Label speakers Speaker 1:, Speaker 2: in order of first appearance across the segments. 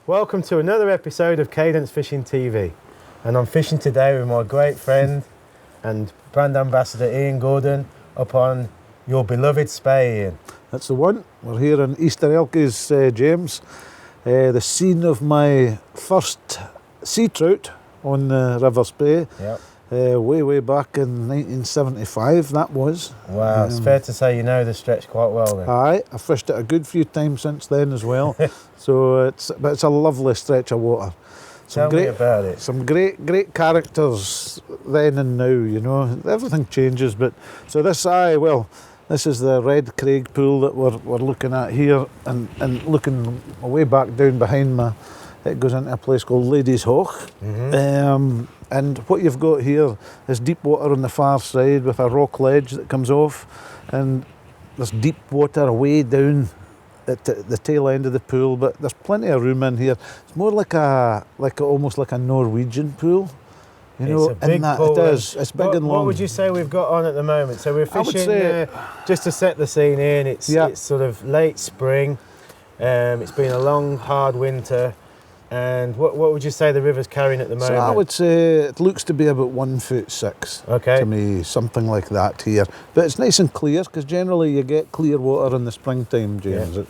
Speaker 1: Welcome to another episode of Cadence Fishing TV. And I'm fishing today with my great friend and brand ambassador Ian Gordon up on your beloved Spey, Ian.
Speaker 2: That's the one. We're here in Easter Elchies, James. The scene of my first sea trout on the River Spey.
Speaker 1: Yep.
Speaker 2: Way back in 1975, that was.
Speaker 1: Wow, it's fair to say you know the stretch quite well then.
Speaker 2: Aye, I fished it a good few times since then as well. So it's a lovely stretch of water.
Speaker 1: Tell me about it.
Speaker 2: Some great characters then and now, you know. Everything changes, but so this is the Red Craig pool that we're looking at here, and looking way back down behind me, it goes into a place called Ladies Hoch. And what you've got here is deep water on the far side with a rock ledge that comes off, and there's deep water away down at the tail end of the pool, but there's plenty of room in here. It's more almost like a Norwegian pool. You know,
Speaker 1: it's a big pool.
Speaker 2: It is. It's big and long.
Speaker 1: What would you say we've got on at the moment? So we're fishing, just to set the scene in, it's sort of late spring. It's been a long, hard winter. And what would you say the river's carrying at the moment?
Speaker 2: So I would say it looks to be about 1'6" to me, something like that here. But it's nice and clear, because generally you get clear water in the springtime, James. Yeah.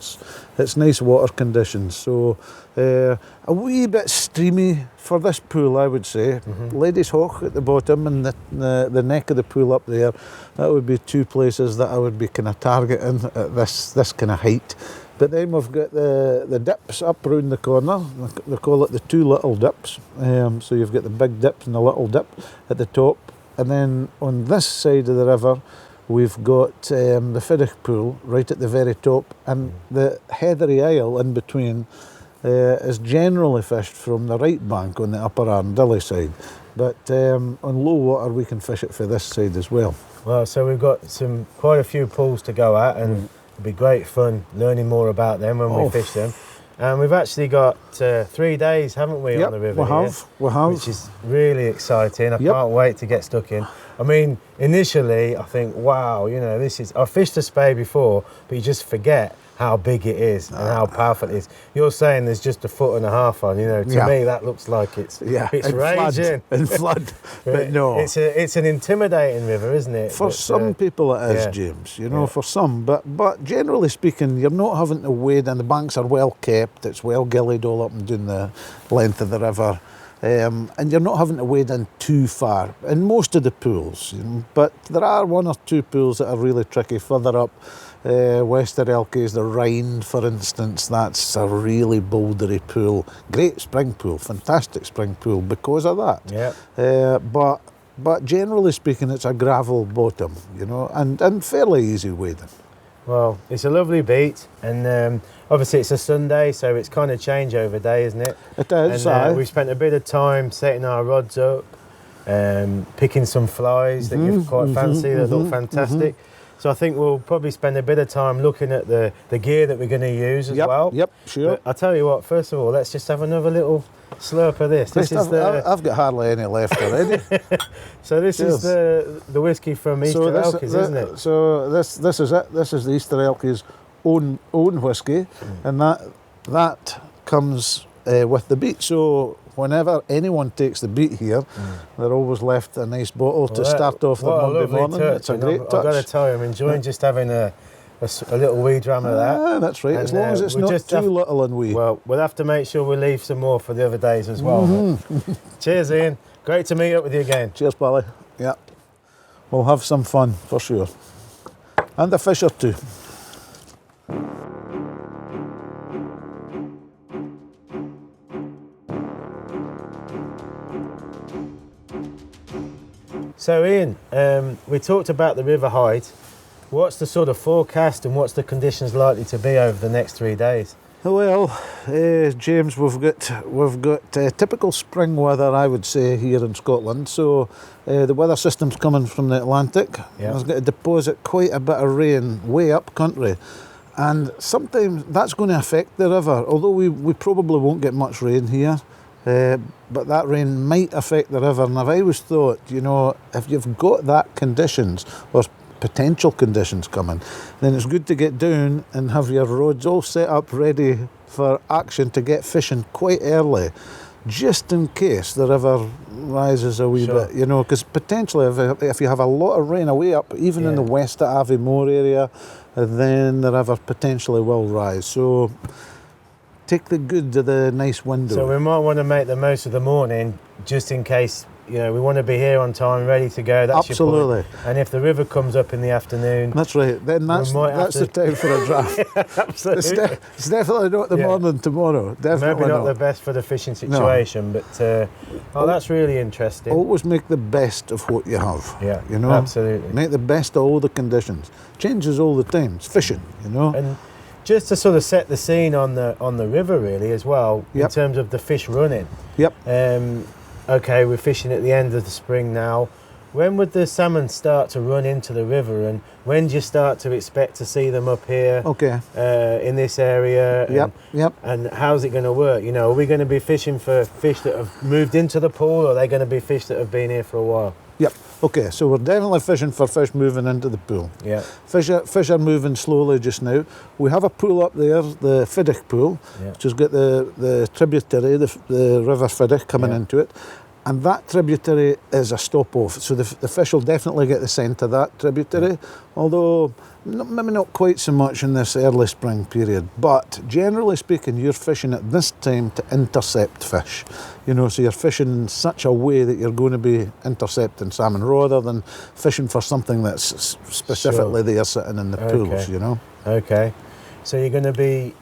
Speaker 2: It's nice water conditions. So a wee bit streamy for this pool, I would say. Ladies Hoch at the bottom and the neck of the pool up there. That would be two places that I would be kind of targeting at this kind of height. But then we've got the dips up round the corner. They call it the two little dips. So you've got the big dip and the little dip at the top. And then on this side of the river, we've got the Fiddich pool right at the very top. And the heathery isle in between is generally fished from the right bank on the upper Arndilly side. But on low water, we can fish it for this side as well.
Speaker 1: Well, so we've got quite a few pools to go at, and it'll be great fun learning more about them when we fish them. And we've actually got 3 days, haven't we, on the river
Speaker 2: we have.
Speaker 1: Which is really exciting. I can't wait to get stuck in. I mean, initially, I think, wow, you know, I've fished a Spey before, but you just forget how big it is and how powerful it is. You're saying there's just 1.5 foot on, you know, to me that looks like it's raging.
Speaker 2: In flood, but no.
Speaker 1: It's an intimidating river, isn't it?
Speaker 2: For some people it is, James, you know, for some. But generally speaking, you're not having to wade, and the banks are well kept, it's well gillied all up and down the length of the river. And you're not having to wade in too far in most of the pools, you know, but there are one or two pools that are really tricky further up. Wester Elchies, the Rhine, for instance, that's a really bouldery pool. Great spring pool, fantastic spring pool because of that.
Speaker 1: Yeah.
Speaker 2: But generally speaking, it's a gravel bottom, you know, and fairly easy wading.
Speaker 1: Well, it's a lovely beat, and obviously it's a Sunday, so it's kind of changeover day, isn't it?
Speaker 2: It is.
Speaker 1: And we've spent a bit of time setting our rods up, picking some flies that you quite fancy, that look fantastic. So I think we'll probably spend a bit of time looking at the gear that we're going to use as well. Yep, sure. But I'll tell you what, first of all, let's just have another little slurp of this.
Speaker 2: I've got hardly any left already.
Speaker 1: So this is the whiskey from Easter Elchies, isn't it?
Speaker 2: So this is it. This is the Easter Elchies' own whiskey, and that comes with the beat. So whenever anyone takes the beat here, they're always left a nice bottle to start off the Monday morning.
Speaker 1: Touch.
Speaker 2: It's a great touch.
Speaker 1: I've got to tell you, I'm enjoying just having a little wee dram of that.
Speaker 2: That's right, as long as it's not too little and wee.
Speaker 1: Well, we'll have to make sure we leave some more for the other days as well. Cheers, Ian. Great to meet up with you again.
Speaker 2: Cheers, Pally. Yeah. We'll have some fun, for sure. And a fish or two.
Speaker 1: So Ian, we talked about the river height. What's the sort of forecast and what's the conditions likely to be over the next 3 days?
Speaker 2: Well, James, we've got typical spring weather, I would say, here in Scotland. So the weather system's coming from the Atlantic. It's going to deposit quite a bit of rain way up country. And sometimes that's going to affect the river, although we probably won't get much rain here. But that rain might affect the river. And I've always thought, you know, if you've got that conditions, or potential conditions coming, then it's good to get down and have your rods all set up ready for action to get fishing quite early, just in case the river rises a wee bit, you know, because potentially if you have a lot of rain away up, even in the west at Aviemore area, then the river potentially will rise. So take the good of the nice window.
Speaker 1: So we might want to make the most of the morning, just in case, you know, we want to be here on time, ready to go. That's
Speaker 2: Absolutely.
Speaker 1: Your point. And if the river comes up in the afternoon,
Speaker 2: that's right. Then that's the time for a draft.
Speaker 1: Absolutely.
Speaker 2: It's definitely not the morning tomorrow. Definitely
Speaker 1: maybe not the best for the fishing situation, but that's really interesting.
Speaker 2: Always make the best of what you have.
Speaker 1: Yeah,
Speaker 2: you know,
Speaker 1: absolutely.
Speaker 2: Make the best of all the conditions. Changes all the time. It's fishing, you know.
Speaker 1: And just to sort of set the scene on the river, really, as well, in terms of the fish running.
Speaker 2: Yep.
Speaker 1: Okay, we're fishing at the end of the spring now. When would the salmon start to run into the river, and when do you start to expect to see them up here?
Speaker 2: Okay.
Speaker 1: In this area.
Speaker 2: Yep.
Speaker 1: And how's it going to work? You know, are we going to be fishing for fish that have moved into the pool, or are they going to be fish that have been here for a while?
Speaker 2: Yep. Okay, so we're definitely fishing for fish moving into the pool.
Speaker 1: Yeah.
Speaker 2: Fish are moving slowly just now. We have a pool up there, the Fiddich pool, which has got the tributary, the River Fiddich coming into it. And that tributary is a stop-off, so the fish will definitely get the scent of that tributary, although maybe not quite so much in this early spring period. But generally speaking, you're fishing at this time to intercept fish. You know, so you're fishing in such a way that you're going to be intercepting salmon rather than fishing for something that's specifically there sitting in the pools, you know. Okay.
Speaker 1: So you're going to be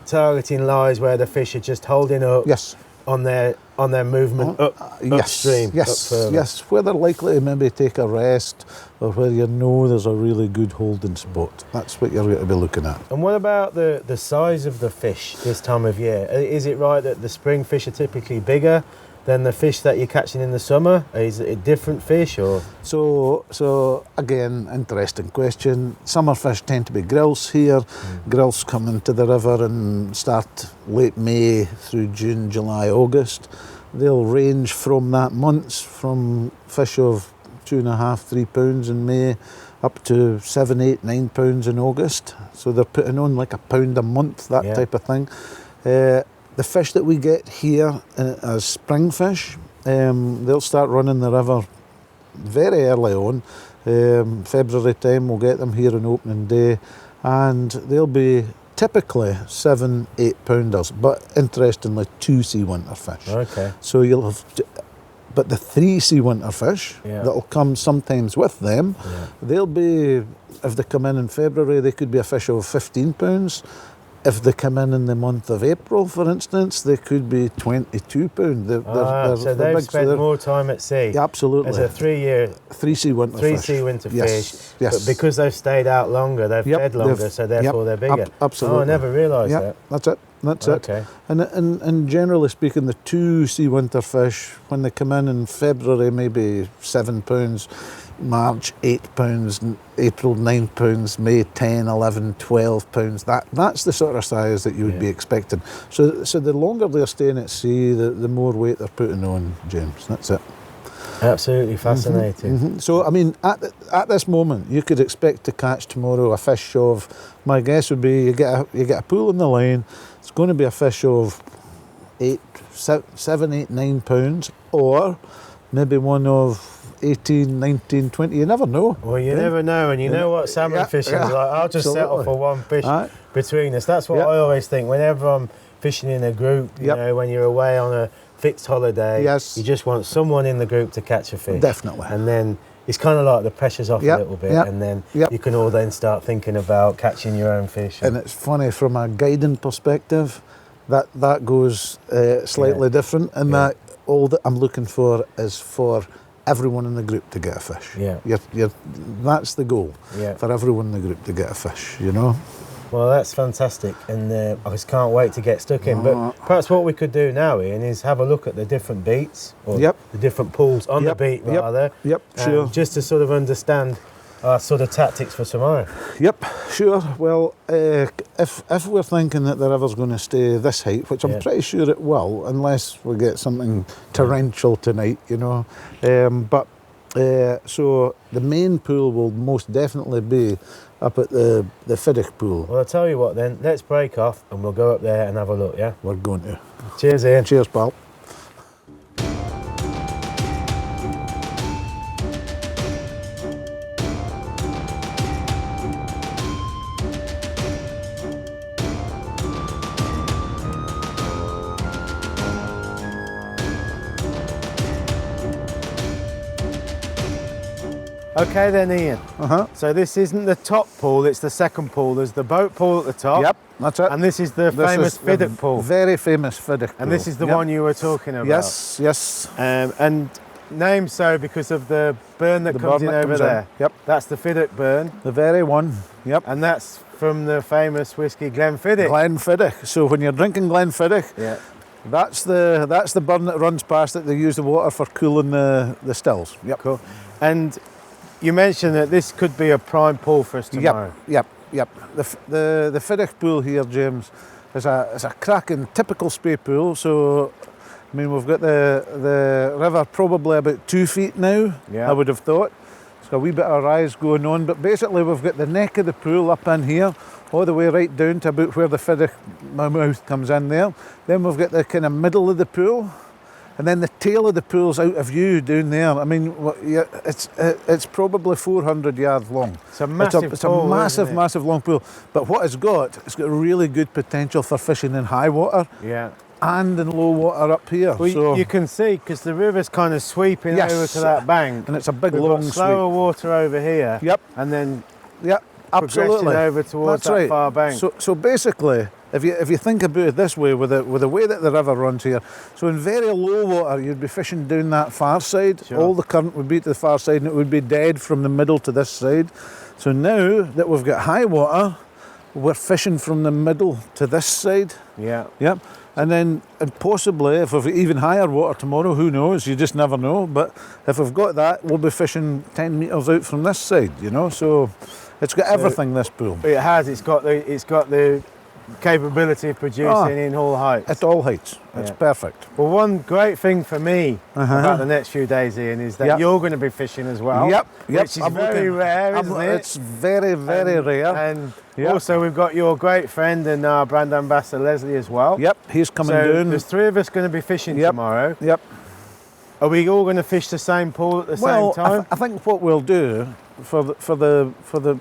Speaker 1: targeting lies where the fish are just holding up.
Speaker 2: Yes.
Speaker 1: On their movement upstream.
Speaker 2: Yes, where they're likely to maybe take a rest, or where you know there's a really good holding spot. That's what you're going to be looking at.
Speaker 1: And what about the size of the fish this time of year? Is it right that the spring fish are typically bigger than the fish that you're catching in the summer? Is it a different fish, or?
Speaker 2: So again, interesting question. Summer fish tend to be grills here. Grills come into the river and start late May through June, July, August. They'll range from that months, from fish of 2.5, 3 pounds in May up to 7, 8, 9 pounds in August. So they're putting on like £1 a month, that type of thing. The fish that we get here as spring fish, they'll start running the river very early on. February time we'll get them here on opening day, and they'll be typically 7, 8 pounders, but interestingly 2 sea winter fish.
Speaker 1: Okay.
Speaker 2: So you'll have, but the 3 sea winter fish that'll come sometimes with them, they'll be, if they come in February, they could be a fish of 15 pounds. If they come in the month of April, for instance, they could be 22 pounds.
Speaker 1: So they've spent more time at sea.
Speaker 2: Yeah, absolutely.
Speaker 1: As a 3 sea winter fish.
Speaker 2: Yes.
Speaker 1: But because they've stayed out longer, they've fed longer, so therefore they're bigger.
Speaker 2: Absolutely.
Speaker 1: Oh, I never realised that.
Speaker 2: That's it. That's it. And generally speaking, the 2 sea winter fish, when they come in February, maybe 7 pounds, March 8 pounds, April 9 pounds, May 10, 11, 12 pounds. That's the sort of size that you would be expecting. So the longer they're staying at sea, the more weight they're putting on, James. That's it.
Speaker 1: Absolutely fascinating.
Speaker 2: So I mean, at this moment, you could expect to catch tomorrow a fish of, my guess would be, you get a pool in the line. It's going to be a fish of 7, 8, 9 pounds, or maybe one of 18, 19, 20, you never know.
Speaker 1: Well, you never know, and you know what salmon fishing is like. I'll just settle for one fish between us. That's what I always think. Whenever I'm fishing in a group, you know, when you're away on a fixed holiday, you just want someone in the group to catch a fish.
Speaker 2: Definitely.
Speaker 1: And then it's kind of like the pressure's off a little bit, and then you can all then start thinking about catching your own fish.
Speaker 2: And it's funny, from a guiding perspective, that goes slightly different, and that all that I'm looking for is for everyone in the group to get a fish. That's the goal, for everyone in the group to get a fish, you know.
Speaker 1: Well, that's fantastic, and I just can't wait to get stuck in. But perhaps what we could do now, Ian, is have a look at the different beats, or the different pools on the beat, rather.
Speaker 2: Sure.
Speaker 1: Just to sort of understand our sort of tactics for tomorrow.
Speaker 2: Sure. Well, if we're thinking that the river's going to stay this height, which I'm pretty sure it will, unless we get something torrential tonight, you know. But So the main pool will most definitely be up at the Fiddick pool.
Speaker 1: Well, I'll tell you what then, let's break off and we'll go up there and have a look, yeah?
Speaker 2: We're going to.
Speaker 1: Cheers, Ian.
Speaker 2: Cheers, pal.
Speaker 1: Okay then, Ian. So this isn't the top pool, it's the second pool. There's the boat pool at the top.
Speaker 2: Yep, that's it.
Speaker 1: And this is the famous Fiddick pool.
Speaker 2: Very famous Fiddick pool.
Speaker 1: And this is the one you were talking about.
Speaker 2: Yes, yes.
Speaker 1: And named so because of the burn that comes in over there.
Speaker 2: Yep.
Speaker 1: That's the Fiddick burn.
Speaker 2: The very one. Yep.
Speaker 1: And that's from the famous whiskey Glenfiddich.
Speaker 2: Glenfiddich. So when you're drinking Glenfiddich,
Speaker 1: yeah,
Speaker 2: that's the burn that runs past it. They use the water for cooling the stills. Yep.
Speaker 1: Cool. And you mentioned that this could be a prime pool for us tomorrow.
Speaker 2: Yep. The Fiddick pool here, James, is a cracking typical Spey pool. So, I mean, we've got the river probably about 2 feet now.
Speaker 1: Yeah.
Speaker 2: I would have thought. It's got a wee bit of rise going on, but basically we've got the neck of the pool up in here, all the way right down to about where the Fiddick mouth comes in there. Then we've got the kind of middle of the pool. And then the tail of the pool's out of view down there. I mean, it's probably 400 yards long.
Speaker 1: It's a massive pool.
Speaker 2: It's a massive long pool. But what it's got really good potential for fishing in high water.
Speaker 1: Yeah.
Speaker 2: And in low water up here.
Speaker 1: Well,
Speaker 2: so
Speaker 1: you can see because the river's kind of sweeping over to that bank.
Speaker 2: And it's a big
Speaker 1: We've
Speaker 2: long
Speaker 1: got slower
Speaker 2: sweep.
Speaker 1: water over here.
Speaker 2: Yep.
Speaker 1: And then
Speaker 2: absolutely
Speaker 1: over towards that far bank.
Speaker 2: So basically, if you think about it this way, with the way that the river runs here, so in very low water you'd be fishing down that far side.
Speaker 1: Sure.
Speaker 2: All the current would be to the far side, and it would be dead from the middle to this side. So now that we've got high water, we're fishing from the middle to this side.
Speaker 1: Yeah.
Speaker 2: Yep. And possibly, if we've even higher water tomorrow, who knows? You just never know. But if we've got that, we'll be fishing 10 metres out from this side, you know. So it's got everything, this pool.
Speaker 1: It has. It's got the capability of producing in all heights.
Speaker 2: At all heights. It's perfect.
Speaker 1: Well, one great thing for me about the next few days, Ian, is that you're going to be fishing as well.
Speaker 2: Yep.
Speaker 1: Which is very rare, isn't it?
Speaker 2: It's very, very rare.
Speaker 1: And also we've got your great friend and our brand ambassador Leslie as well.
Speaker 2: Yep, he's coming down.
Speaker 1: There's 3 of us going to be fishing tomorrow.
Speaker 2: Yep.
Speaker 1: Are we all going to fish the same pool at the same time?
Speaker 2: I think what we'll do for the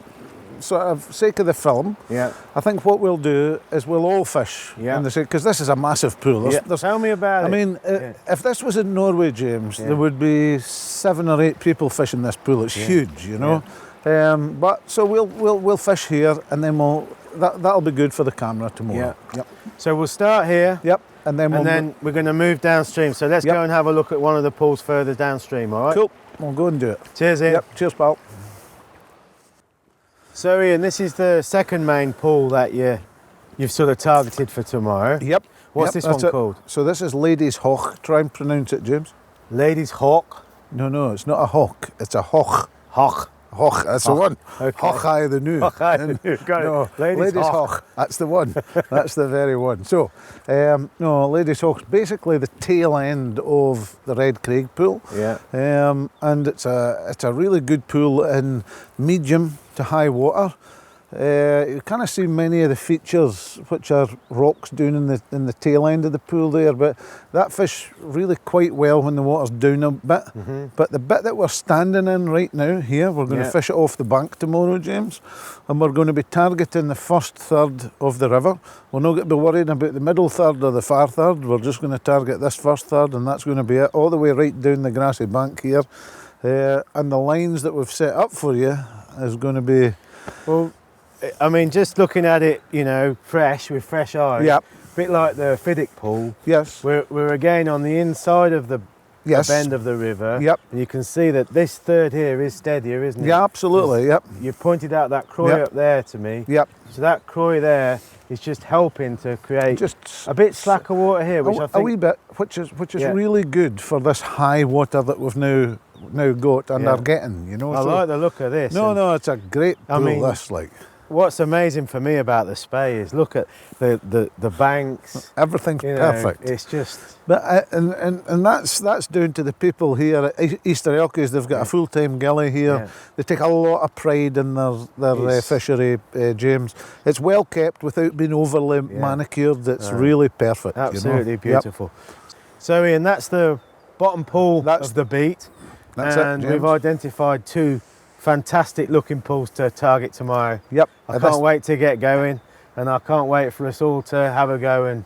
Speaker 2: sort of sake of the film, I think what we'll do is we'll all fish in the same, because this is a massive pool.
Speaker 1: Tell me about it.
Speaker 2: I mean, if this was in Norway, James, there would be 7 or 8 people fishing this pool. It's huge, you know. But so we'll fish here, and then that'll be good for the camera tomorrow. Yep.
Speaker 1: So we'll start here.
Speaker 2: Yep. And then
Speaker 1: we're going to move downstream. So let's go and have a look at one of the pools further downstream. All right.
Speaker 2: Cool. We'll go and do it.
Speaker 1: Cheers, Ian.
Speaker 2: Yep. Cheers, pal.
Speaker 1: So Ian, this is the second main pool that you've sort of targeted for tomorrow.
Speaker 2: Yep.
Speaker 1: What's this one called?
Speaker 2: So this is Ladies Hawk. Try and pronounce it, James.
Speaker 1: Ladies Hawk?
Speaker 2: No, it's not a hawk. It's a hawk.
Speaker 1: Hawk.
Speaker 2: Hawk, that's the one.
Speaker 1: Okay.
Speaker 2: Hawkeye the new.
Speaker 1: Hawkeye the new. Got it.
Speaker 2: Ladies Hawk. That's the one. That's the very one. So, Ladies Hawk's basically the tail end of the Red Craig pool.
Speaker 1: Yeah.
Speaker 2: And it's a really good pool in medium to high water. You kind of see many of the features, which are rocks down in the tail end of the pool there, but that fish really quite well when the water's down a bit. But the bit that we're standing in right now here, we're going to fish it off the bank tomorrow, James, and we're going to be targeting the first third of the river. We're not going to be worrying about the middle third or the far third. We're just going to target this first third, and that's going to be it, all the way right down the grassy bank here. And the lines that we've set up for you is going to be...
Speaker 1: Well, I mean, just looking at it, you know, with fresh eyes.
Speaker 2: Yep.
Speaker 1: A bit like the Fiddick pool.
Speaker 2: Yes.
Speaker 1: We're again on the inside of the bend of the river.
Speaker 2: Yep.
Speaker 1: And you can see that this third here is steadier, isn't it?
Speaker 2: Yeah, absolutely. Yep.
Speaker 1: You've pointed out that croy up there to me.
Speaker 2: Yep.
Speaker 1: So that croy there is just helping to create just a bit slacker water here, which I think...
Speaker 2: A wee bit, which is really good for this high water that we've now got and are getting, you know.
Speaker 1: I like the look of this.
Speaker 2: No, it's a great pool, this, like.
Speaker 1: what's amazing for me about the Spey is look at the banks.
Speaker 2: Everything's perfect.
Speaker 1: It's just.
Speaker 2: But and that's down to the people here at Easter Elchies. They've got a full-time gilly here.
Speaker 1: Yeah.
Speaker 2: They take a lot of pride in their fishery, James. It's well kept without being overly manicured. It's really perfect.
Speaker 1: Absolutely beautiful. So Ian, that's the bottom pool of the beat.
Speaker 2: That's
Speaker 1: and
Speaker 2: it, James.
Speaker 1: we've identified 2 fantastic looking pools to target tomorrow.
Speaker 2: Yep.
Speaker 1: I can't wait to get going, and I can't wait for us all to have a go and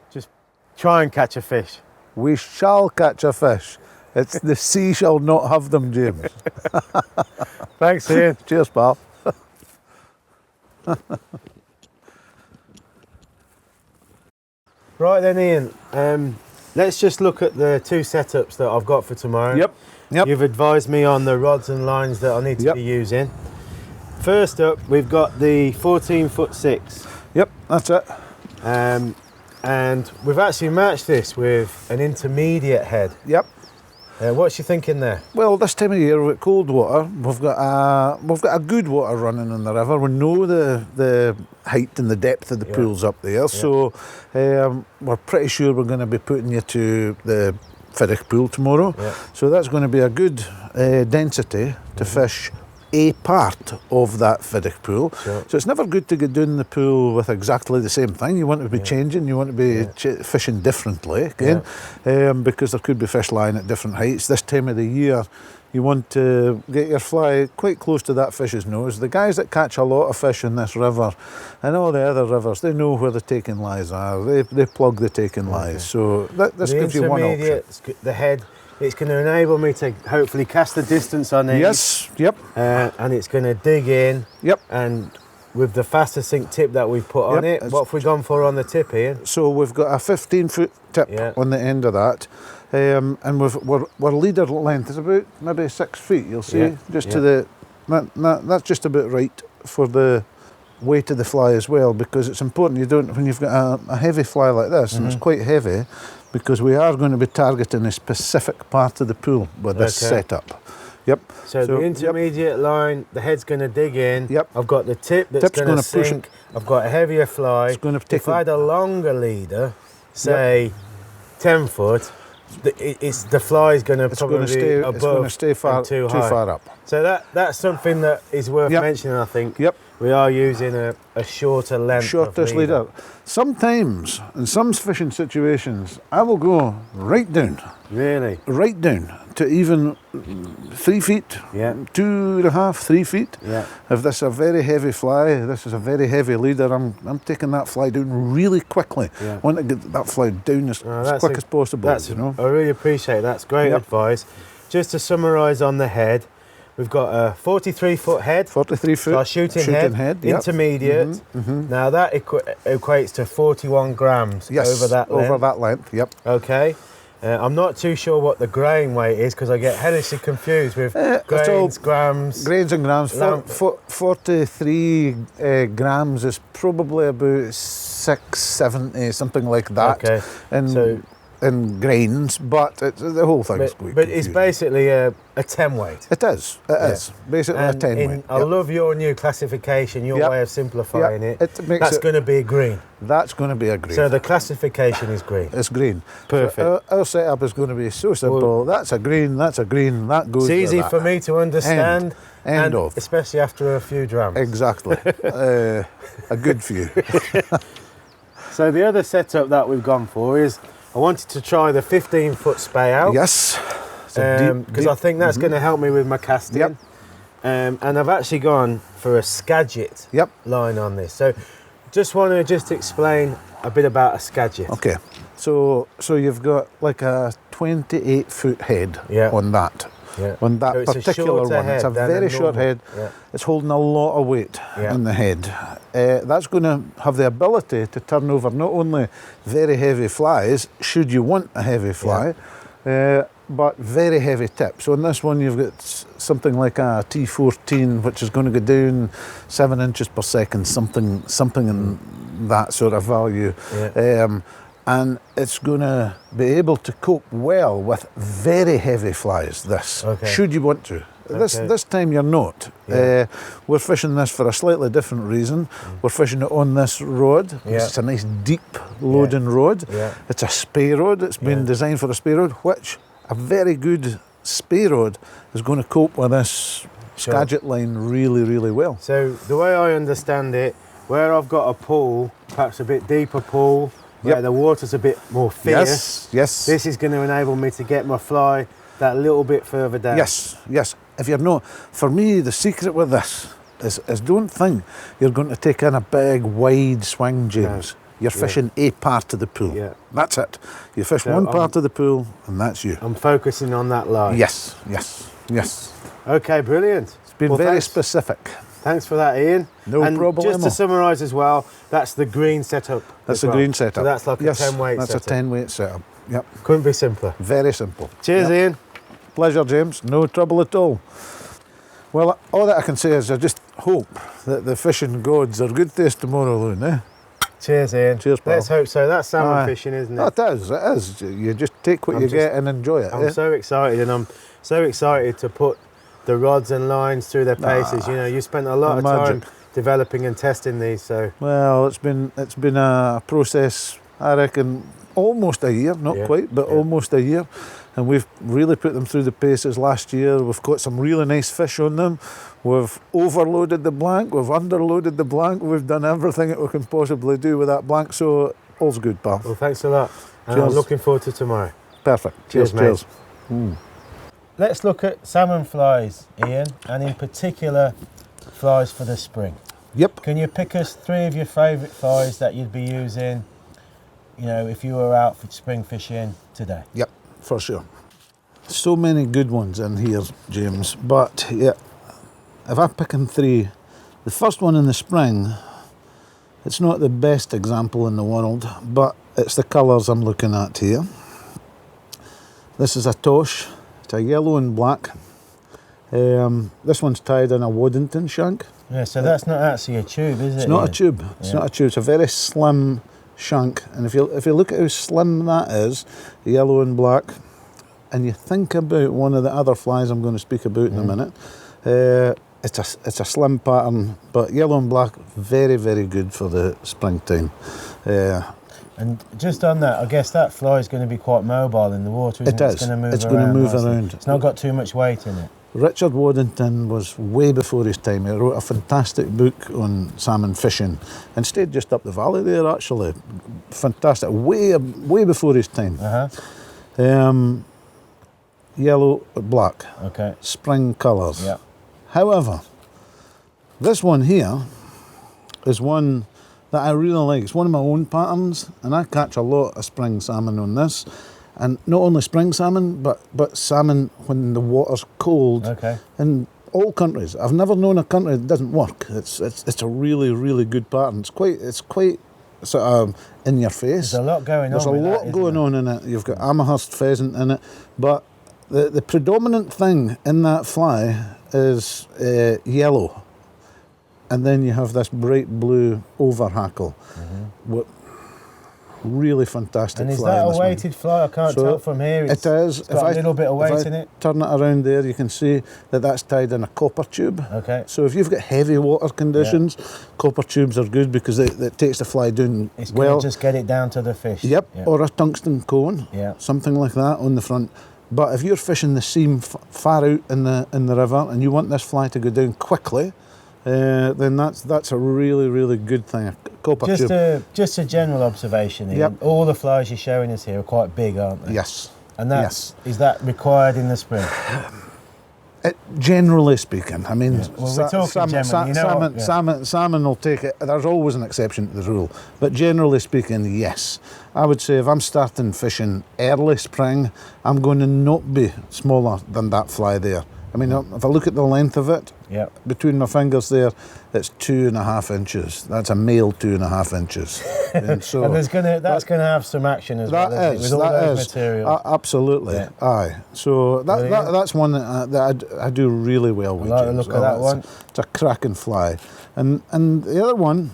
Speaker 1: just try and catch a fish.
Speaker 2: We shall catch a fish. It's the sea shall not have them, James.
Speaker 1: Thanks, Ian.
Speaker 2: Cheers, pal.
Speaker 1: Right then, Ian. Let's just look at the 2 setups that I've got for tomorrow.
Speaker 2: Yep.
Speaker 1: You've advised me on the rods and lines that I need to be using. First up, we've got the 14'6".
Speaker 2: Yep, that's it.
Speaker 1: And we've actually matched this with an intermediate head.
Speaker 2: Yep.
Speaker 1: What's you thinking there?
Speaker 2: Well, this time of year with cold water, we've got a good water running in the river. We know the height and the depth of the pools up there, so we're pretty sure we're going to be putting you to the Fiddick pool tomorrow. So that's going to be a good density to fish a part of that Fiddick pool. So it's never good to get down the pool with exactly the same thing. You want to be changing, you want to be fishing differently again, because there could be fish lying at different heights. This time of the year, you want to get your fly quite close to that fish's nose. The guys that catch a lot of fish in this river and all the other rivers, they know where the taking lies are. They plug the taking lies. So this gives you one option.
Speaker 1: The head, it's going to enable me to hopefully cast the distance on these.
Speaker 2: Yes, yep.
Speaker 1: And it's going to dig in.
Speaker 2: Yep.
Speaker 1: And with the faster sink tip that we've put on it, what have we gone for on the tip, Ian?
Speaker 2: So we've got a 15-foot tip on the end of that. And we're leader length is about maybe 6 feet, you'll see, just to the, that's just about right for the weight of the fly as well, because it's important you don't, when you've got a heavy fly like this, and it's quite heavy, because we are going to be targeting a specific part of the pool with this setup. Yep.
Speaker 1: So the intermediate line, the head's going to dig in. Yep. I've got the tip that's going to sink. I've got a heavier fly. It's going to if I had a longer leader, say 10 foot, the fly is going to probably be above, it's going to stay too far up. So that's something that is worth mentioning, I think. Yep. We are using a shorter length.
Speaker 2: Shortest leader. Sometimes, in some fishing situations, I will go right down.
Speaker 1: Really?
Speaker 2: Right down to even 3 feet, 2.5, 3 feet. Yeah. If this is a very heavy fly, this is a very heavy leader, I'm taking that fly down really quickly. Yeah. I want to get that fly down as quick as possible.
Speaker 1: I really appreciate that. That's great advice. Just to summarise on the head, we've got a 43-foot head. 43 foot. So our shooting head intermediate. Now that equates to 41 grams over that length.
Speaker 2: Over that length, yep.
Speaker 1: Okay. I'm not too sure what the grain weight is because I get hellishly confused with grains, grams.
Speaker 2: Grains and grams. 43 grams is probably about 670, something like that. Okay. In grains, but the whole thing is quite
Speaker 1: But it's basically a 10 weight.
Speaker 2: It is. It is. Basically a 10 weight.
Speaker 1: I love your new classification, your way of simplifying it. That's going to be green.
Speaker 2: That's going to be a green.
Speaker 1: So the classification is green.
Speaker 2: It's green.
Speaker 1: Perfect.
Speaker 2: So our setup is going to be so simple. That's a green, that goes.
Speaker 1: It's easy for me to understand.
Speaker 2: End of.
Speaker 1: Especially after a few drams.
Speaker 2: Exactly. A good few.
Speaker 1: So the other setup that we've gone for is I wanted to try the 15-foot Spey out.
Speaker 2: Yes.
Speaker 1: Because I think that's going to help me with my casting. Yep. And I've actually gone for a Skagit line on this. So just want to explain a bit about a Skagit.
Speaker 2: Okay. So you've got like a 28-foot head on that. Yeah. On that particular one. It's a very short head. Yeah. It's holding a lot of weight in the head. That's going to have the ability to turn over not only very heavy flies, should you want a heavy fly, but very heavy tip. So in this one you've got something like a T14, which is going to go down 7 inches per second, something in that sort of value. Yeah. And it's going to be able to cope well with very heavy flies, should you want to. This time you're not.
Speaker 1: Yeah.
Speaker 2: We're fishing this for a slightly different reason. We're fishing it on this rod.
Speaker 1: Yeah.
Speaker 2: It's a nice deep loading rod.
Speaker 1: Yeah.
Speaker 2: It's a spey rod. It's been designed for a spey rod, which a very good spey rod is going to cope with this Skagit line really, really well.
Speaker 1: So the way I understand it, where I've got a pool, perhaps a bit deeper pool, where the water's a bit more fierce, this is going to enable me to get my fly that little bit further down.
Speaker 2: Yes. If you're not, for me, the secret with this is don't think you're going to take in a big, wide swing, James. No. You're fishing a part of the pool. Yeah. That's it. You fish one part of the pool, and that's you. I'm
Speaker 1: focusing on that line.
Speaker 2: Yes.
Speaker 1: Okay, brilliant.
Speaker 2: It's been very specific.
Speaker 1: Thanks for that, Ian.
Speaker 2: No problem.
Speaker 1: Just to summarise as well, that's the green setup.
Speaker 2: That's the green setup.
Speaker 1: So that's like a 10-weight setup.
Speaker 2: That's a 10-weight setup. Yep.
Speaker 1: Couldn't be simpler.
Speaker 2: Very simple.
Speaker 1: Cheers, Ian.
Speaker 2: Pleasure, James. No trouble at all. Well, all that I can say is I just hope that the fishing gods are good to us tomorrow, Loon, eh?
Speaker 1: Cheers, Ian.
Speaker 2: Cheers, pal.
Speaker 1: Let's hope so. That's salmon fishing, isn't it?
Speaker 2: Oh, it is. You just take what you get and enjoy it.
Speaker 1: I'm so excited, and I'm so excited to put the rods and lines through their paces. You know, you spent a lot of time developing and testing these, so.
Speaker 2: Well, it's been a process, I reckon, almost a year, not quite, but almost a year. And we've really put them through the paces last year. We've got some really nice fish on them. We've overloaded the blank, we've underloaded the blank, we've done everything that we can possibly do with that blank, so all's good, pal.
Speaker 1: Well, thanks a lot. And I'm looking forward to tomorrow.
Speaker 2: Perfect.
Speaker 1: Cheers, mate. Let's look at salmon flies, Ian, and in particular, flies for the spring.
Speaker 2: Yep.
Speaker 1: Can you pick us 3 of your favourite flies that you'd be using, you know, if you were out for spring fishing today?
Speaker 2: Yep, for sure. So many good ones in here, James, but yeah, if I'm picking 3, the first one in the spring, it's not the best example in the world, but it's the colours I'm looking at here. This is a Tosh. It's a yellow and black. This one's tied in a Waddington shank.
Speaker 1: Yeah, so that's not actually a tube, is it?
Speaker 2: It's not a tube. It's not a tube. It's a very slim shank. And if you look at how slim that is, yellow and black, and you think about one of the other flies I'm going to speak about in a minute, it's a slim pattern, but yellow and black, very, very good for the springtime.
Speaker 1: And just on that, I guess that fly is going to be quite mobile in the water, isn't it?
Speaker 2: It is. It's going to move around.
Speaker 1: It's not got too much weight in it.
Speaker 2: Richard Waddington was way before his time. He wrote a fantastic book on salmon fishing and stayed just up the valley there, actually. Fantastic. Way before his time. Yellow, black.
Speaker 1: Okay.
Speaker 2: Spring colours.
Speaker 1: Yeah.
Speaker 2: However, this one here is one that I really like. It's one of my own patterns, and I catch a lot of spring salmon on this. And not only spring salmon, but salmon when the water's cold.
Speaker 1: Okay.
Speaker 2: In all countries. I've never known a country that doesn't work. It's a really, really good pattern. It's quite sort of in your face.
Speaker 1: There's a lot going on.
Speaker 2: There's a lot going on in it. You've got Amherst pheasant in it, but the predominant thing in that fly is yellow. And then you have this bright blue overhackle. Really fantastic fly.
Speaker 1: And is that a weighted fly? I can't tell from here.
Speaker 2: It is.
Speaker 1: It's got a little bit of weight in it.
Speaker 2: Turn it around there, you can see that that's tied in a copper tube.
Speaker 1: Okay.
Speaker 2: So if you've got heavy water conditions, copper tubes are good because it takes the fly down
Speaker 1: it's going to just get it down to the fish.
Speaker 2: Yep. Or a tungsten cone.
Speaker 1: Yeah. Something
Speaker 2: like that on the front. But if you're fishing the seam far out in the river and you want this fly to go down quickly, then that's a really, really good thing. A copper tube.
Speaker 1: Just a general observation here. Yep. All the flies you're showing us here are quite big, aren't they?
Speaker 2: Yes.
Speaker 1: And is that required in the spring?
Speaker 2: Generally speaking, I mean,
Speaker 1: well, we're talking generally.
Speaker 2: Salmon will take it. There's always an exception to the rule, but generally speaking, yes. I would say if I'm starting fishing early spring, I'm going to not be smaller than that fly there. I mean, if I look at the length of it, between my fingers there, it's 2.5 inches. That's a male 2.5 inches. And so
Speaker 1: and that's going to have some action as well, with all those materials.
Speaker 2: Absolutely, aye. So that's one that I do really well with.
Speaker 1: I like the look of that one.
Speaker 2: It's a cracking fly. And the other one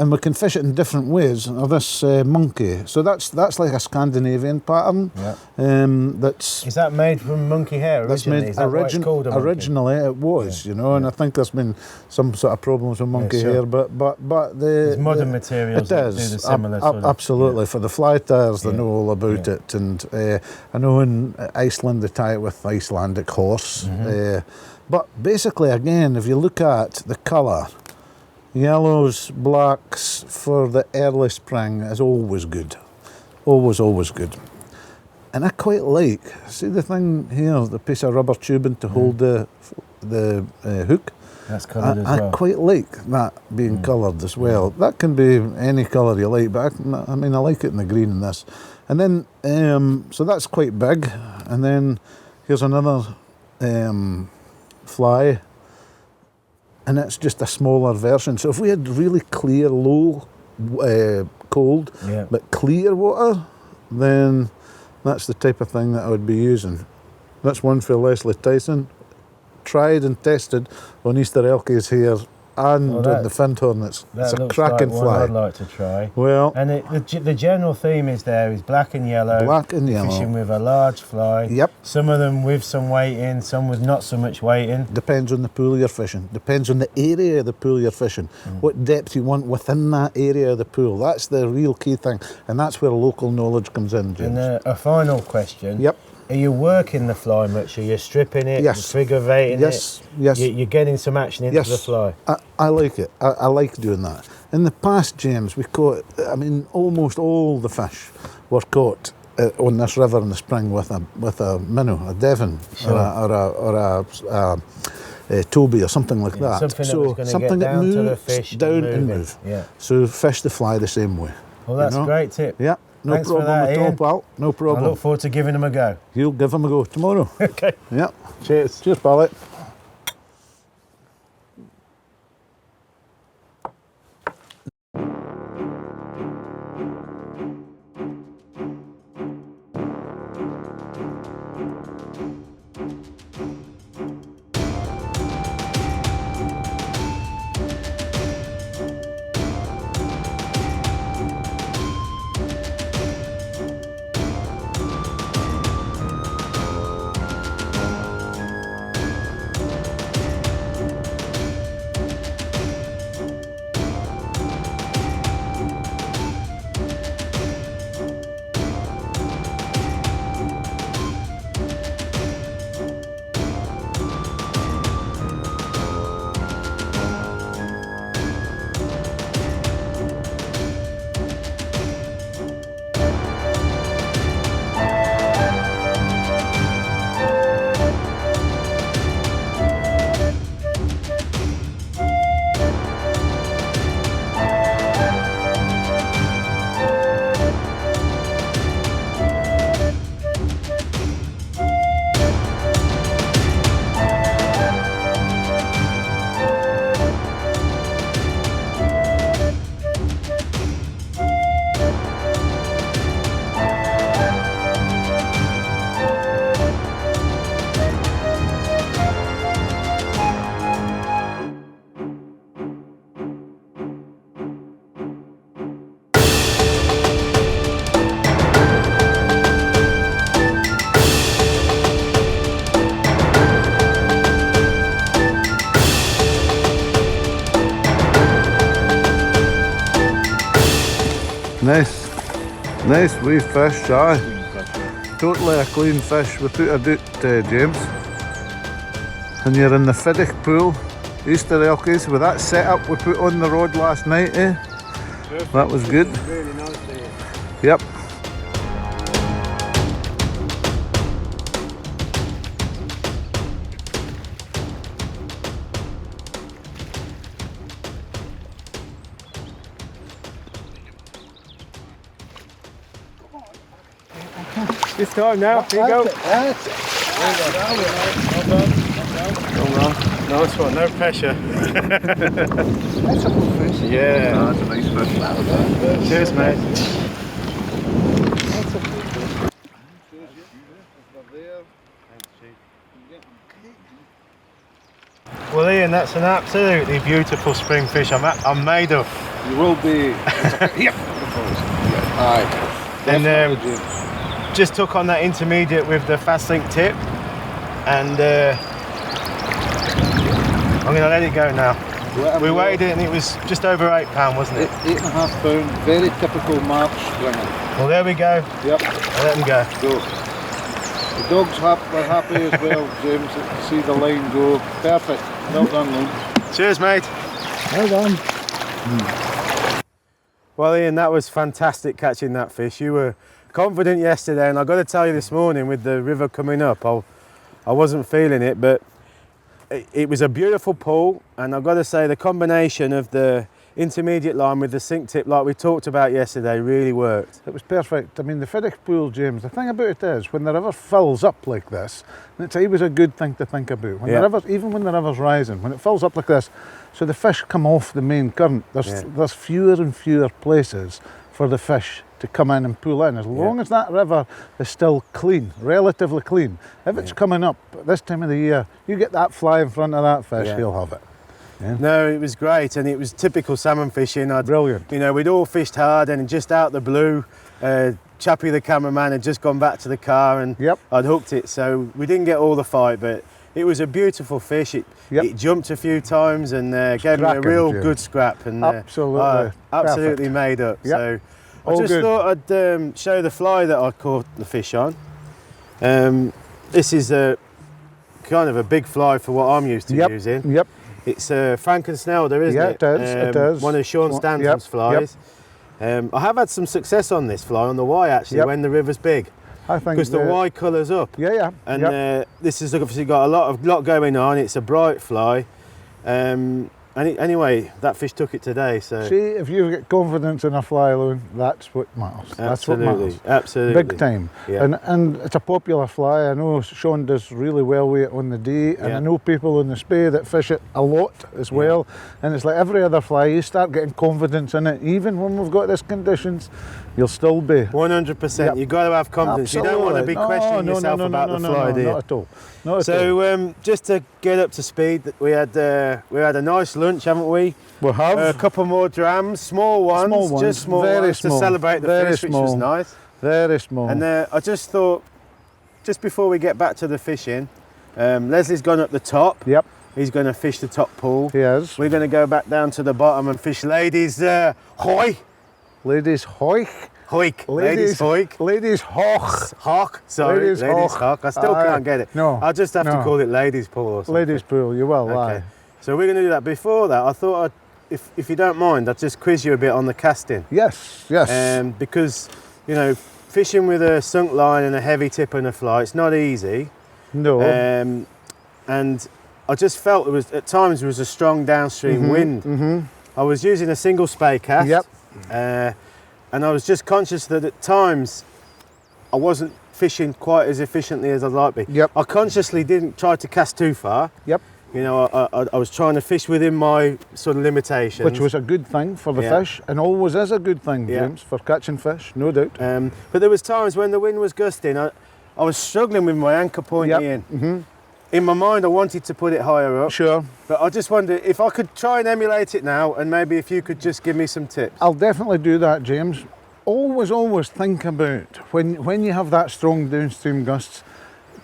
Speaker 2: and we can fish it in different ways. Now this monkey, so that's like a Scandinavian pattern.
Speaker 1: Yeah.
Speaker 2: Is
Speaker 1: that made from monkey hair originally? Is that why it's called a monkey?
Speaker 2: Originally it was, you know, and I think there's been some sort of problems with monkey hair, but there's
Speaker 1: modern materials that do the similar sort of,
Speaker 2: absolutely. For the fly tyers, they know all about it, and I know in Iceland they tie it with Icelandic horse. But basically, again, if you look at the colour, yellows, blacks for the early spring is always good. Always good. And I quite like, see the thing here, the piece of rubber tubing to hold the hook?
Speaker 1: That's coloured as well.
Speaker 2: I quite like that being coloured as well. That can be any colour you like, but I mean, I like it in the green in this. And then, so that's quite big. And then here's another fly, and it's just a smaller version. So if we had really clear, low, cold, but clear water, then that's the type of thing that I would be using. That's one for Leslie Tyson, tried and tested on Easter Elchies here and on the fin hornets. It's a cracking fly.
Speaker 1: I'd like to try.
Speaker 2: Well,
Speaker 1: and the general theme is black and yellow.
Speaker 2: Black and yellow.
Speaker 1: Fishing with a large fly.
Speaker 2: Yep.
Speaker 1: Some of them with some weight in, some with not so much weight in.
Speaker 2: Depends on the pool you're fishing. Depends on the area of the pool you're fishing. What depth you want within that area of the pool. That's the real key thing, and that's where local knowledge comes in, James.
Speaker 1: And a final question.
Speaker 2: Yep.
Speaker 1: Are you working the fly much? Are you stripping it, figure-eighting it?
Speaker 2: Yes.
Speaker 1: You're getting some action into the fly?
Speaker 2: I like it. I like doing that. In the past, James, we caught, I mean, almost all the fish were caught on this river in the spring with a minnow, a Devon, or a Toby or something like that.
Speaker 1: Something that moves to the fish,
Speaker 2: down and move.
Speaker 1: Yeah.
Speaker 2: So fish the fly the same way.
Speaker 1: Well, that's a great tip.
Speaker 2: Yeah. No
Speaker 1: Thanks
Speaker 2: problem
Speaker 1: for that,
Speaker 2: at all, pal. No problem.
Speaker 1: I look forward to giving them a go.
Speaker 2: You'll give them a go tomorrow.
Speaker 1: Okay.
Speaker 2: Yeah.
Speaker 1: Cheers.
Speaker 2: Cheers, pal. Nice wee fish, aye. Totally a clean fish without a doubt, James. And you're in the Fiddick pool, Easter Elchies, with that setup we put on the rod last night, eh? Perfect. That was good.
Speaker 1: Really nice day.
Speaker 2: Yep.
Speaker 1: This time now, here you go.
Speaker 2: That's it.
Speaker 1: Well done. Nice one, no pressure.
Speaker 2: That's a good fish.
Speaker 1: Yeah.
Speaker 2: Oh, that's a nice fish.
Speaker 1: Cheers, mate.
Speaker 2: That's a good fish. Cheers, there.
Speaker 1: Thanks, Chief. Well, Ian, that's an absolutely beautiful spring fish. I'm made up.
Speaker 2: You will be. Yep. Aye.
Speaker 1: And just took on that intermediate with the fast link tip, and I'm going to let it go now. We weighed it and it was just over £8, wasn't it?
Speaker 2: 8.5 pound, very typical March springer.
Speaker 1: Well, there we go.
Speaker 2: Yep.
Speaker 1: I'll let them go.
Speaker 2: The dogs were happy as well, James, to see the line go. Perfect. Well done, Lynn.
Speaker 1: Cheers, mate.
Speaker 2: Well done.
Speaker 1: Well, Ian, that was fantastic catching that fish. You were confident yesterday, and I've got to tell you this morning with the river coming up, I wasn't feeling it, but it was a beautiful pull, and I've got to say the combination of the intermediate line with the sink tip like we talked about yesterday really worked.
Speaker 2: It was perfect. I mean, the Fiddick pool, James, the thing about it is when the river fills up like this, and it's always a good thing to think about, when the river, even when the river's rising, when it fills up like this, so the fish come off the main current, there's fewer and fewer places for the fish to come in and pull in, as long as that river is still clean, relatively clean. If it's coming up at this time of the year, you get that fly in front of that fish, he'll have it. Yeah.
Speaker 1: No, it was great, and it was typical salmon fishing.
Speaker 2: Brilliant.
Speaker 1: You know, we'd all fished hard, and just out the blue, Chappie the cameraman had just gone back to the car, and I'd hooked it, so we didn't get all the fight, but it was a beautiful fish. It jumped a few times and gave me a real good scrap, and absolutely made up. So I just thought I'd show the fly that I caught the fish on. This is a kind of a big fly for what I'm used to using. It's a Frankensnelder, isn't it?
Speaker 2: Yeah, it is.
Speaker 1: One of Sean Stanton's flies. I have had some success on this fly, on the Y actually, when the river's big.
Speaker 2: I think
Speaker 1: because the Y colours up. And this has obviously got a lot going on. It's a bright fly. Anyway, that fish took it today. So
Speaker 2: see, if you get confidence in a fly alone, that's what matters. That's what matters.
Speaker 1: Absolutely.
Speaker 2: Big time. And it's a popular fly. I know Sean does really well with it on the day, and I know people in the Spey that fish it a lot as well. And it's like every other fly, you start getting confidence in it, even when we've got these conditions, you'll still be
Speaker 1: 100%. You've got to have confidence. You don't want to be questioning yourself about the fly, do you?
Speaker 2: Not at all.
Speaker 1: So just to get up to speed, we had a nice lunch, haven't we?
Speaker 2: We have
Speaker 1: a couple more drams, small ones, just small
Speaker 2: very
Speaker 1: ones
Speaker 2: small,
Speaker 1: to celebrate the fish, which was nice.
Speaker 2: Very small.
Speaker 1: And I just thought, just before we get back to the fishing, Leslie's gone up the top. He's going to fish the top pool.
Speaker 2: He is.
Speaker 1: We're going to go back down to the bottom and fish ladies hoy.
Speaker 2: Ladies hoik.
Speaker 1: Hoik. Ladies hoik.
Speaker 2: Ladies hoch.
Speaker 1: Hock. Sorry. Ladies hock. I still can't get it.
Speaker 2: No.
Speaker 1: I'll just have to call it ladies pool or something.
Speaker 2: Ladies pool, you will.
Speaker 1: Okay. So we're going to do that. Before that, I thought, if you don't mind, I'd just quiz you a bit on the casting.
Speaker 2: Yes.
Speaker 1: Because, you know, fishing with a sunk line and a heavy tip and a fly, it's not easy.
Speaker 2: No.
Speaker 1: And I just felt at times there was a strong downstream wind. I was using a single Spey cast. And I was just conscious that at times I wasn't fishing quite as efficiently as I'd like to be. I consciously didn't try to cast too far. You know, I was trying to fish within my sort of limitations.
Speaker 2: Which was a good thing for the fish, and always is a good thing, James, for catching fish, no doubt.
Speaker 1: But there was times when the wind was gusting, I was struggling with my anchor point in. In my mind, I wanted to put it higher up.
Speaker 2: Sure.
Speaker 1: But I just wondered if I could try and emulate it now, and maybe if you could just give me some tips.
Speaker 2: I'll definitely do that, James. Always think about when you have that strong downstream gusts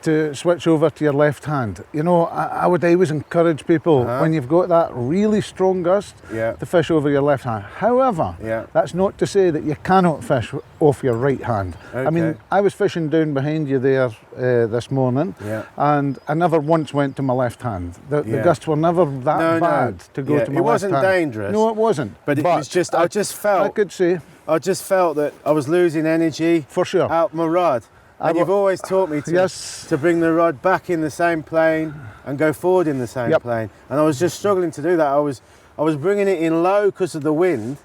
Speaker 2: to switch over to your left hand. You know, I would always encourage people when you've got that really strong gust to fish over your left hand. However, that's not to say that you cannot fish off your right hand. I mean, I was fishing down behind you there this morning, and I never once went to my left hand. The gusts were never that bad to go to my left hand.
Speaker 1: It wasn't dangerous.
Speaker 2: No, it wasn't.
Speaker 1: But it was just, I just felt that I was losing energy out my rod. And you've always taught me to bring the rod back in the same plane and go forward in the same plane. And I was just struggling to do that. I was bringing it in low because of the wind.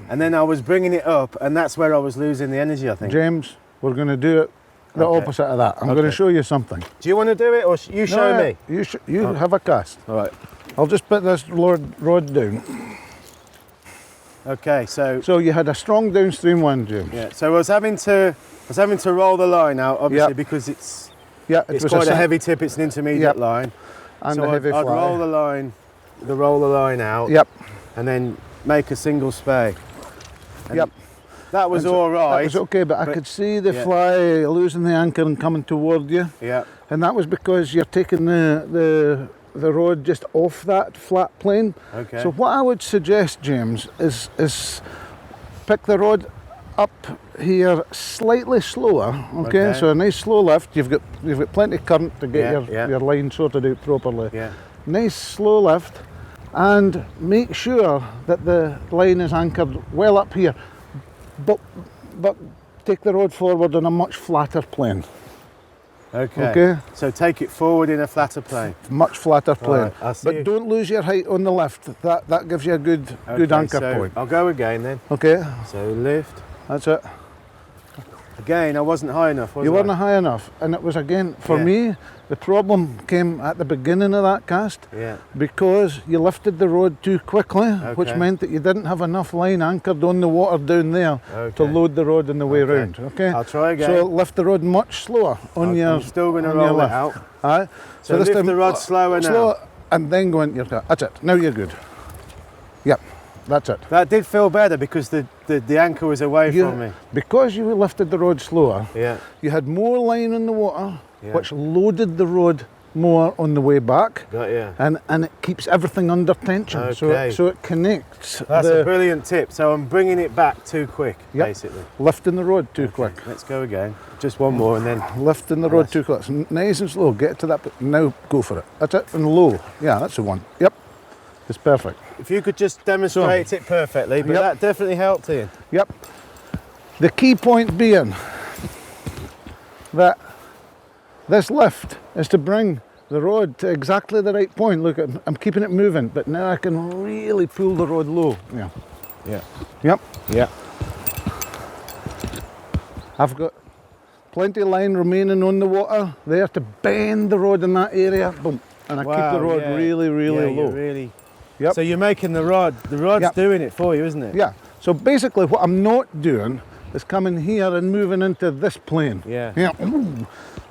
Speaker 1: And then I was bringing it up, and that's where I was losing the energy, I think.
Speaker 2: James, we're going to do it the opposite of that. I'm going to show you something.
Speaker 1: Do you want to do it, or you show me?
Speaker 2: You have a cast.
Speaker 1: All right.
Speaker 2: I'll just put this rod down.
Speaker 1: Okay,
Speaker 2: so you had a strong downstream wind, James.
Speaker 1: Yeah. So I was having to roll the line out, obviously, because it's quite a heavy tip. It's an intermediate line.
Speaker 2: And
Speaker 1: so
Speaker 2: the heavy
Speaker 1: I'd
Speaker 2: fly.
Speaker 1: roll the line out.
Speaker 2: Yep.
Speaker 1: And then make a single spey. And
Speaker 2: Yep.
Speaker 1: That was all right.
Speaker 2: That was okay, but I could see the fly losing the anchor and coming toward you.
Speaker 1: Yeah.
Speaker 2: And that was because you're taking the rod just off that flat plane.
Speaker 1: Okay.
Speaker 2: So what I would suggest, James, is pick the rod up here slightly slower. Okay. So a nice slow lift. You've got plenty of current to get your line sorted out properly.
Speaker 1: Yeah.
Speaker 2: Nice slow lift, and make sure that the line is anchored well up here. But take the rod forward on a much flatter plane.
Speaker 1: Okay. So take it forward in a flatter plane.
Speaker 2: Much flatter plane.
Speaker 1: Right, I see.
Speaker 2: But don't lose your height on the lift. That gives you a good anchor point.
Speaker 1: I'll go again then.
Speaker 2: Okay.
Speaker 1: So lift.
Speaker 2: That's it.
Speaker 1: Again, I wasn't high enough, was I?
Speaker 2: You weren't high enough, and it was again for me. The problem came at the beginning of that cast because you lifted the rod too quickly, which meant that you didn't have enough line anchored on the water down there to load the rod on the way round. Okay.
Speaker 1: I'll try again.
Speaker 2: So lift the rod much slower on your.
Speaker 1: I'm still going to roll it out.
Speaker 2: Aye.
Speaker 1: So lift the rod slower now.
Speaker 2: Slower, and then go into your cut. That's it. Now you're good. Yep. That's it.
Speaker 1: That did feel better because the anchor was away from me.
Speaker 2: Because you lifted the rod slower, you had more line in the water, which loaded the rod more on the way back.
Speaker 1: Got you.
Speaker 2: And it keeps everything under tension.
Speaker 1: Okay.
Speaker 2: So it connects.
Speaker 1: That's a brilliant tip. So I'm bringing it back too quick, basically.
Speaker 2: Lifting the rod too quick.
Speaker 1: Let's go again. Just one more and then.
Speaker 2: Lifting the rod too quick. So nice and slow. Get to that. Now go for it. That's it. And low. Yeah, that's the one. Yep. It's perfect.
Speaker 1: If you could just demonstrate it perfectly, but that definitely helped, Ian.
Speaker 2: Yep. The key point being that this lift is to bring the rod to exactly the right point. Look, I'm keeping it moving, but now I can really pull the rod low. Yeah.
Speaker 1: Yeah.
Speaker 2: Yep.
Speaker 1: Yeah.
Speaker 2: I've got plenty of line remaining on the water there to bend the rod in that area. Boom. And I keep the rod really, really low.
Speaker 1: Really.
Speaker 2: Yep.
Speaker 1: So you're making the rod's doing it for you, isn't it?
Speaker 2: Yeah. So basically what I'm not doing is coming here and moving into this plane.
Speaker 1: Yeah.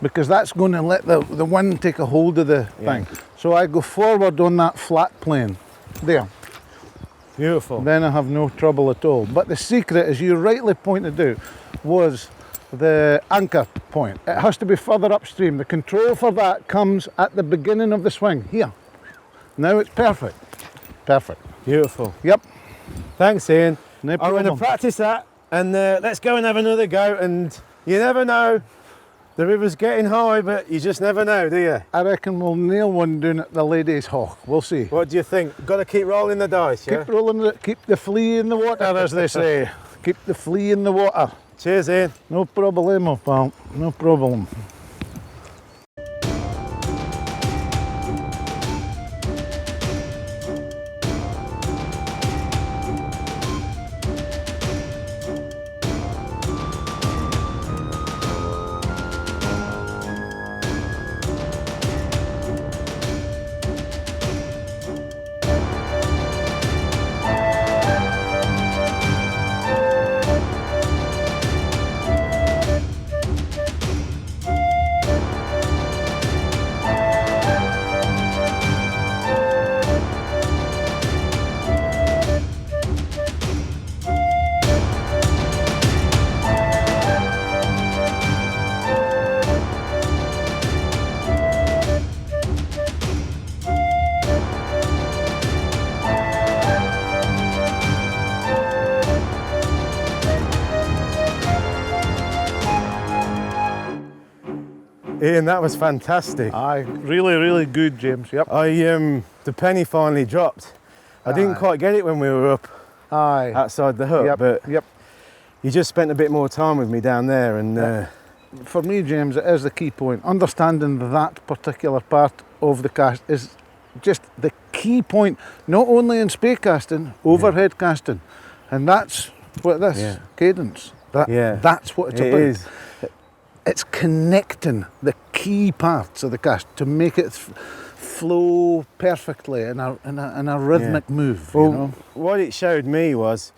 Speaker 2: Because that's going to let the wind take a hold of the thing. So I go forward on that flat plane. There.
Speaker 1: Beautiful.
Speaker 2: Then I have no trouble at all. But the secret, as you rightly pointed out, was the anchor point. It has to be further upstream. The control for that comes at the beginning of the swing. Here. Now it's perfect. Perfect.
Speaker 1: Beautiful.
Speaker 2: Yep.
Speaker 1: Thanks, Ian.
Speaker 2: No
Speaker 1: I'm
Speaker 2: problem.
Speaker 1: going to practice that and let's go and have another go. And you never know. The river's getting high, but you just never know, do you?
Speaker 2: I reckon we'll nail one down at the Ladies' Hawk. We'll see.
Speaker 1: What do you think? Got to keep rolling the dice, yeah?
Speaker 2: Keep rolling it. Keep the flea in the water, as they say. Keep the flea in the water.
Speaker 1: Cheers, Ian.
Speaker 2: No problemo, pal. No problem.
Speaker 1: Ian, that was fantastic.
Speaker 2: Aye, really, really good, James. Yep.
Speaker 1: The penny finally dropped. I didn't quite get it when we were up outside the hut, but you just spent a bit more time with me down there, and
Speaker 2: for me, James, it is the key point. Understanding that particular part of the cast is just the key point, not only in spey casting, overhead casting, and that's what this cadence. That's what it's about.
Speaker 1: It is.
Speaker 2: It's connecting the key parts of the cast to make it flow perfectly in a rhythmic move.
Speaker 1: Well,
Speaker 2: you know?
Speaker 1: what it showed me was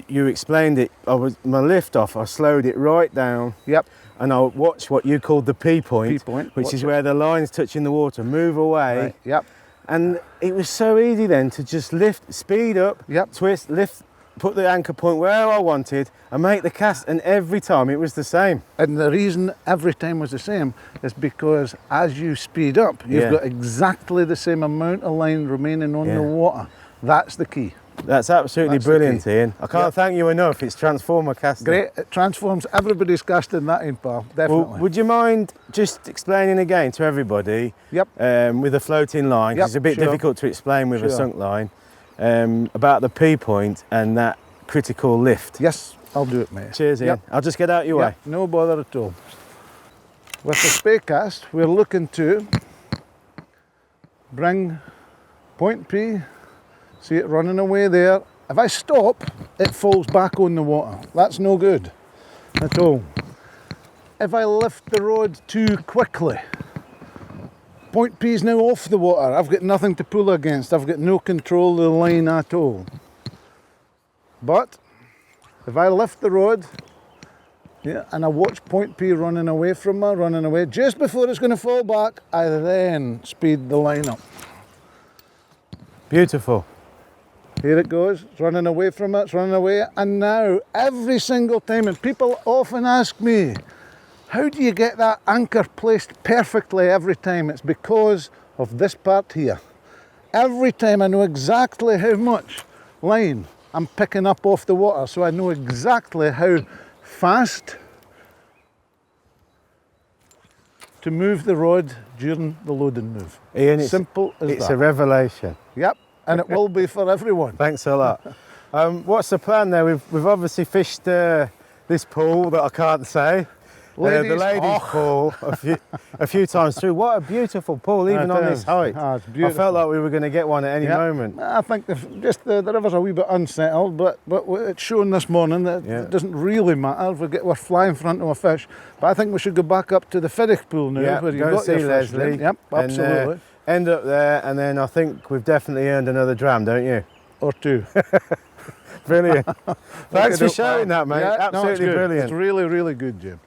Speaker 1: you explained it. My lift off, I slowed it right down.
Speaker 2: Yep.
Speaker 1: And I watched what you called the P point, which is where the line's touching the water, move away.
Speaker 2: Right. Yep.
Speaker 1: And it was so easy then to just lift, speed up, twist, lift, put the anchor point where I wanted and make the cast, and every time it was the same.
Speaker 2: And the reason every time was the same is because as you speed up, you've got exactly the same amount of line remaining on the water. That's the key.
Speaker 1: That's absolutely brilliant, Ian. I can't thank you enough. It's transformer casting.
Speaker 2: Great. It transforms. Everybody's casting that in, pal. Definitely.
Speaker 1: Well, would you mind just explaining again to everybody with a floating line, because it's a bit difficult to explain with a sunk line, about the P point and that critical lift?
Speaker 2: Yes, I'll do it, mate.
Speaker 1: Cheers, Ian. I'll just get out your way.
Speaker 2: No bother at all. With the Spey cast, we're looking to bring point P, see it running away there. If I stop, it falls back on the water. That's no good at all. If I lift the rod too quickly, point P is now off the water. I've got nothing to pull against. I've got no control of the line at all. But if I lift the rod, and I watch point P running away from me, running away, just before it's going to fall back, I then speed the line up.
Speaker 1: Beautiful.
Speaker 2: Here it goes, it's running away from it, it's running away. And now, every single time, and people often ask me, how do you get that anchor placed perfectly every time? It's because of this part here. Every time I know exactly how much line I'm picking up off the water, so I know exactly how fast to move the rod during the loading move.
Speaker 1: Ian,
Speaker 2: simple as that.
Speaker 1: It's a revelation.
Speaker 2: Yep, and it will be for everyone.
Speaker 1: Thanks a lot. What's the plan there? We've obviously fished this pool that I can't say. The ladies' pool a few times through. What a beautiful pool, even on this height.
Speaker 2: It's beautiful.
Speaker 1: I felt like we were going to get one at any moment.
Speaker 2: I think the river's a wee bit unsettled, but it's shown this morning that it doesn't really matter if we're flying in front of a fish. But I think we should go back up to the Fiddick pool now, where you've got your fish.
Speaker 1: Leslie.
Speaker 2: Yep, absolutely.
Speaker 1: End up there, and then I think we've definitely earned another dram, don't you?
Speaker 2: Or two.
Speaker 1: Brilliant. Thanks for showing that, mate.
Speaker 2: Yeah,
Speaker 1: absolutely brilliant.
Speaker 2: It's really, really good, Jim.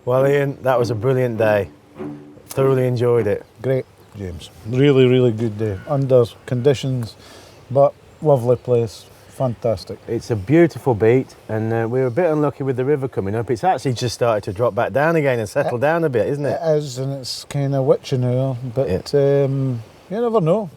Speaker 1: Well, Ian, that was a brilliant day. Thoroughly enjoyed it.
Speaker 2: Great, James. Really, really good day. Under conditions, but lovely place. Fantastic.
Speaker 1: It's a beautiful beat, and we were a bit unlucky with the river coming up. It's actually just started to drop back down again and settle down a bit, isn't it?
Speaker 2: It is, and it's kind of witchy now, but you never know.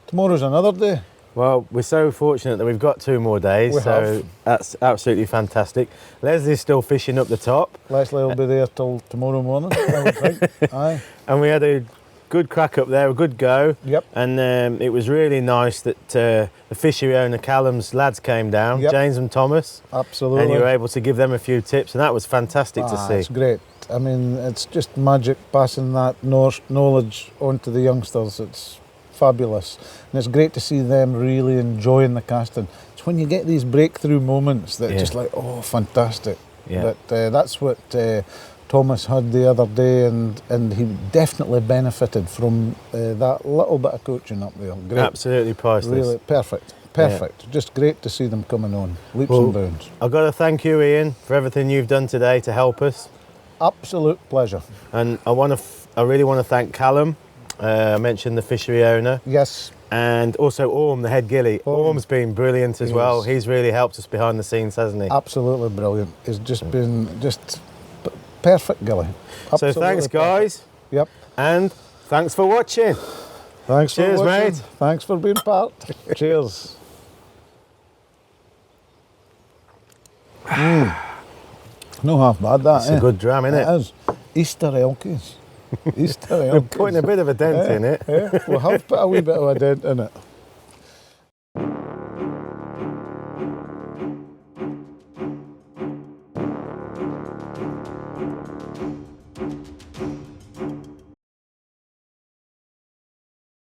Speaker 2: Tomorrow's another day.
Speaker 1: Well, we're so fortunate that we've got 2 more days, that's absolutely fantastic. Leslie's still fishing up the top.
Speaker 2: Leslie will be there till tomorrow morning, I would think. Aye.
Speaker 1: And we had a good crack up there, a good go.
Speaker 2: Yep.
Speaker 1: And it was really nice that the fishery owner Callum's lads came down, James and Thomas.
Speaker 2: Absolutely.
Speaker 1: And you were able to give them a few tips, and that was fantastic to see.
Speaker 2: It's great. I mean, it's just magic passing that knowledge on to the youngsters. It's fabulous, and it's great to see them really enjoying the casting. It's when you get these breakthrough moments that just like, oh, fantastic.
Speaker 1: Yeah.
Speaker 2: But that's what Thomas had the other day, and he definitely benefited from that little bit of coaching up there. Great.
Speaker 1: Absolutely priceless.
Speaker 2: Really perfect. Perfect. Yeah. Just great to see them coming on, leaps and bounds.
Speaker 1: I've got to thank you, Ian, for everything you've done today to help us.
Speaker 2: Absolute pleasure.
Speaker 1: And I really want to thank Callum. I mentioned the fishery owner.
Speaker 2: Yes.
Speaker 1: And also Orm, the head gilly. Orm's been brilliant as well. He's really helped us behind the scenes, hasn't he?
Speaker 2: Absolutely brilliant. He's just been perfect gilly. Absolutely
Speaker 1: so thanks, guys.
Speaker 2: Perfect. Yep.
Speaker 1: And thanks for watching.
Speaker 2: Thanks
Speaker 1: Cheers,
Speaker 2: for watching.
Speaker 1: mate.
Speaker 2: Thanks for being part. Cheers. No half bad, that.
Speaker 1: It's a good dram, isn't it?
Speaker 2: It is. Easter Elchies. Easter Elchies.
Speaker 1: We're putting a bit of a dent in it.
Speaker 2: Yeah. We have put a wee bit of a dent in it.